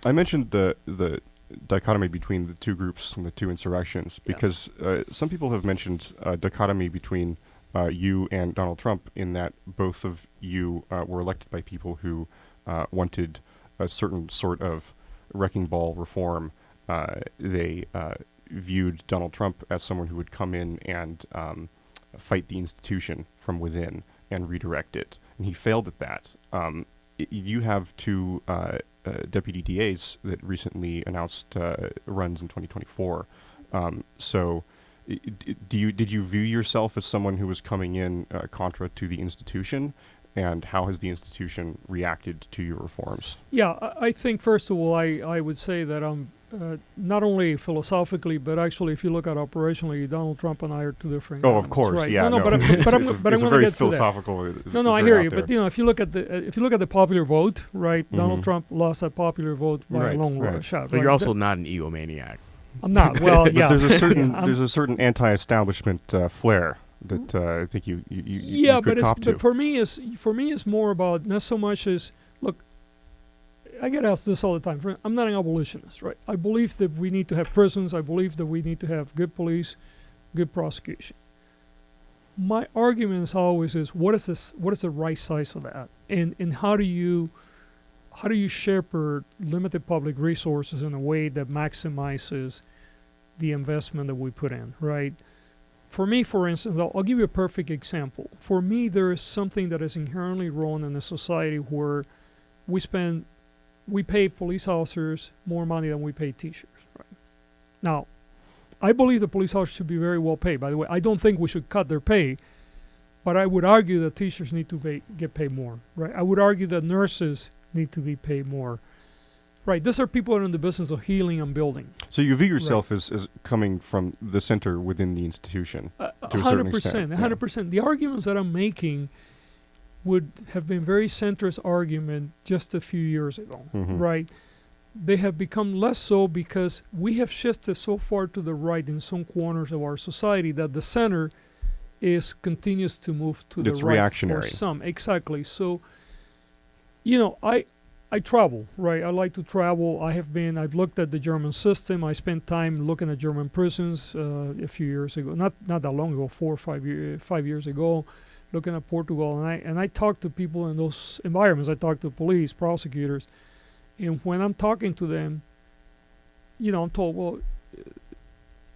I mentioned the dichotomy between the two groups and the two insurrections because some people have mentioned a dichotomy between you and Donald Trump in that both of you were elected by people who wanted a certain sort of wrecking ball reform. They viewed Donald Trump as someone who would come in and fight the institution from within and redirect it, and he failed at that. You have two deputy DAs that recently announced runs in 2024. So, did you view yourself as someone who was coming in contra to the institution, and how has the institution reacted to your reforms? Yeah, I think first of all, I would say that I'm not only philosophically, but actually, if you look at operationally, Donald Trump and I are two different. Oh, of course, right? yeah. No, but I'm going to get to that. Philosophical. No, I hear you. But if you look at the popular vote, right? Mm-hmm. Donald Trump lost that popular vote by a long shot. But you're also not an egomaniac. I'm not. Well, yeah. But there's a certain anti-establishment flair that I think you could cop to. But for me, it's more about not so much as look. I get asked this all the time. I'm not an abolitionist, right? I believe that we need to have prisons. I believe that we need to have good police, good prosecution. My argument is always what is the right size of that, and how do you shepherd limited public resources in a way that maximizes the investment that we put in, right? For me, for instance, I'll give you a perfect example. For me, there is something that is inherently wrong in a society where we pay police officers more money than we pay teachers. Right? Now, I believe the police officers should be very well paid. By the way, I don't think we should cut their pay, but I would argue that teachers need to get paid more. Right? I would argue that nurses need to be paid more. Right? These are people that are in the business of healing and building. So you view yourself as coming from the center within the institution to a certain extent. 100%. The arguments that I'm making would have been very centrist argument just a few years ago, right? They have become less so because we have shifted so far to the right in some corners of our society that the center continues to move to the right. It's reactionary. For some. Exactly. So, I travel, right? I like to travel. I've looked at the German system. I spent time looking at German prisons a few years ago, not that long ago, 4 or 5 years ago. Looking at Portugal, and I talk to people in those environments. I talk to police, prosecutors, and when I'm talking to them, I'm told, well,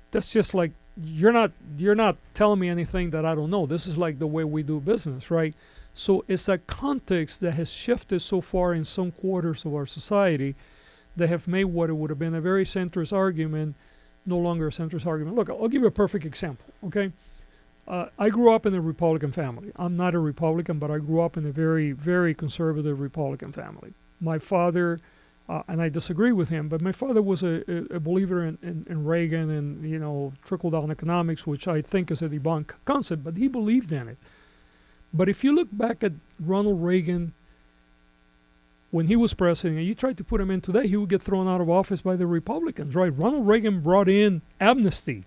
that's just like you're not telling me anything that I don't know. This is like the way we do business, right? So it's a context that has shifted so far in some quarters of our society that have made what it would have been a very centrist argument no longer a centrist argument. Look, I'll give you a perfect example, okay? I grew up in a Republican family. I'm not a Republican, but I grew up in a very, very conservative Republican family. My father, and I disagree with him, but my father was a believer in Reagan and, trickle-down economics, which I think is a debunked concept, but he believed in it. But if you look back at Ronald Reagan when he was president, and you tried to put him in today, he would get thrown out of office by the Republicans, right? Ronald Reagan brought in amnesty.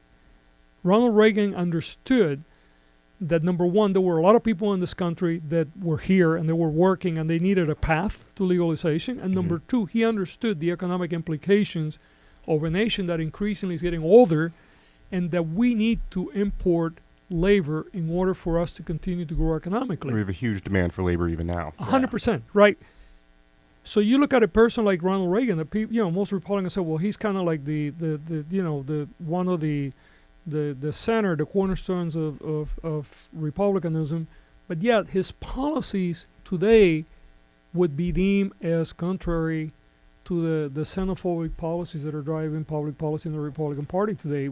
Ronald Reagan understood that, number one, there were a lot of people in this country that were here and they were working and they needed a path to legalization. And number two, he understood the economic implications of a nation that increasingly is getting older and that we need to import labor in order for us to continue to grow economically. We have a huge demand for labor even now. 100%, right? So you look at a person like Ronald Reagan, most Republicans say, well, he's kind of like the one of the center, the cornerstones of republicanism, but yet his policies today would be deemed as contrary to the xenophobic policies that are driving public policy in the Republican Party today.